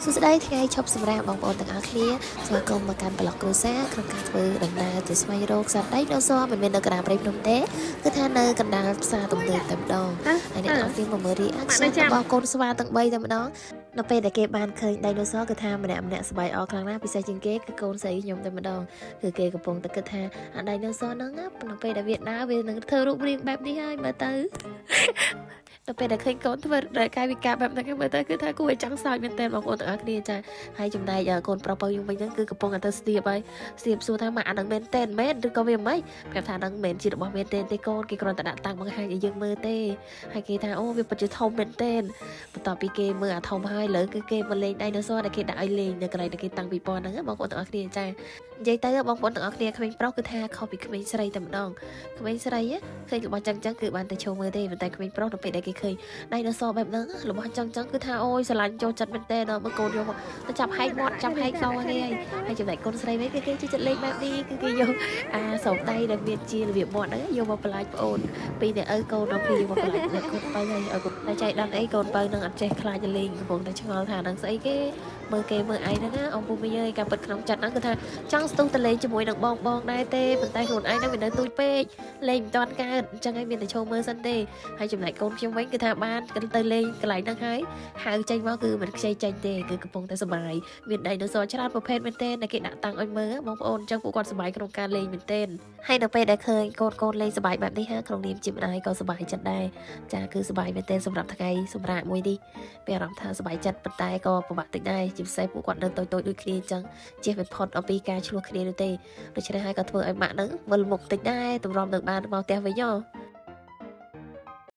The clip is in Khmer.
សួស្តីថ្ងៃឈប់សម្រាកបងប្អូនទាំងអស់គ្នាស្វាគមន៍មកកាន់ប្លុកគ្រួសារក្នុងការធ្វើដំណើរទៅស្វែងរកសត្វដីដូសមិនមែននៅកណ្ដាលព្រៃភ្នំទេគឺថានៅកណ្ដាលផ្សារទំនើបតែម្ដងហើយអ្នកនរគ្នាមកមើលរីអាក់ഷൻរបស់កូនស្វាទាំង3តែម្ដងនៅពេលដែលគេបានឃើញដីដូសគឺថាម្នាក់សប្បាយអរខ្លាំងណាស់ពិសេសជាងគេគឺកូនស្រីខ្ញុំតែម្ដងគឺគេកំពុងតែគិតថាអាដីដូសហ្នឹងនៅពេលដែលវាដើរវានឹងធ្វើរូបរាងបែបនេះហើយមើលទៅទៅពេលដែលឃើញកូនធ្វើរកាយវិការបែបហ្នឹងមើលទៅគឺថាគួរឲ្យចង់សើចមែនតើបងប្អូនទាំងអស់គ្នាចាហើយចំណែកកូនប្រុសបើយើងវិញហ្នឹងគឺកំពុងតែស្ទាបហើយស្ទាបសួរថាម៉ាអាហ្នឹងមែនតើមែនឬក៏វាមិនប្រាប់ថាហ្នឹងមិនមែនជារបស់មែនតើទេកូនគេគ្រាន់តែដាក់តាំងបង្ហាញឲ្យយើងមើលទេហើយគេថាអូវាពិតជាធំមែនតើបន្ទាប់ពីគេមើលអាធំហើយលើគឺគេមកលេងដៃណូស័រដែលគេដាក់ឲ្យលេងនៅកន្លែងដែលគេតាំងពីប៉ុណ្ណឹងបងប្អូនទាំងអស់គ្នាចានិយាយទៅបងប្អូនទាំងអស់គ្នាក្មេងប្រុសគឺថាខុសពីក្មេងស្រីតែម្ដងក្មេងស្រីឃើញរបស់ចឹងគឺបានតែឈោមើលទេប៉ុន្តែក្មេងប្រុសនៅពេលដែលគេឃើញដៃណូស័របែបហ្នឹងរបស់ចឹងគឺថាអូយស្រឡាញ់ចូលចិត្តមែនតើមើលកូនយកមកទៅចាប់ហែកមាត់ចាប់ហែកកគេហើយចំណែកកូនស្រីវិញគឺគេជិះចិត្តលេងបែបនេះគឺគេយកស្រោមដៃដែលមានជារបៀបមាត់ហ្នឹងយកមកបន្លាចប្អូនពីតែឪកូនដល់ពីយកមកបន្លាចកូនបើហើយឪកូនតែចៃដន្យអីកូនបើនឹងអត់ចេះខ្លាចលេងកំពុងតែឆ្ងល់ថានឹងស្អីគេមើលគេមើលឯងហ្នឹងណាôngពូមីអើយការពិតក្នុងចិត្តហ្នឹងគឺថាចង់ស្ទុះទៅលេងជាមួយនឹងបងដែរទេប៉ុន្តែខ្លួនឯងហ្នឹងវានៅទូចពេកលេងមិនទាន់កើតអញ្ចឹងហើយមានតែឈោមើលសិនទេហើយចំណែកកូនខ្ញុំវិញគឺថាបានទៅលេងកន្លែងហ្នឹងហើយហៅចេញមកគឺមិនខ្ចីចេញទេគឺកំពុងតែសប្បាយមានដៃនូស័រច្រើនប្រភេទមែនទេដែលគេដាក់តាំងឲ្យមើលបងប្អូនអញ្ចឹងពួកគាត់សប្បាយក្នុងការលេងមែនទេហើយនៅពេលដែលឃើញកូនលេងសប្បាយបែបនេះក្នុងនាមជាម្ដាយក៏សប្បាយចិត្តដែរចាគឺសប្បាយមែនទេសម្រាប់ថ្ងៃសម្រាប់មួយនេះមានអារម្មណ៍ថាសប្បាយចិត្តប៉ុន្តែក៏ពិបាកតិចដែរជាពិសេសពួកគាត់នៅតូចដូចគ្នាអញ្ចឹងជៀសមិនផុតអំពីការឆ្លោះគ្នានោះទេដូច្នេះហើយក៏ធ្វើឲ្យម៉ាក់ហ្នឹងវិលមុខតិចដែរទម្រាំនឹងបានមកផ្ទះវិញ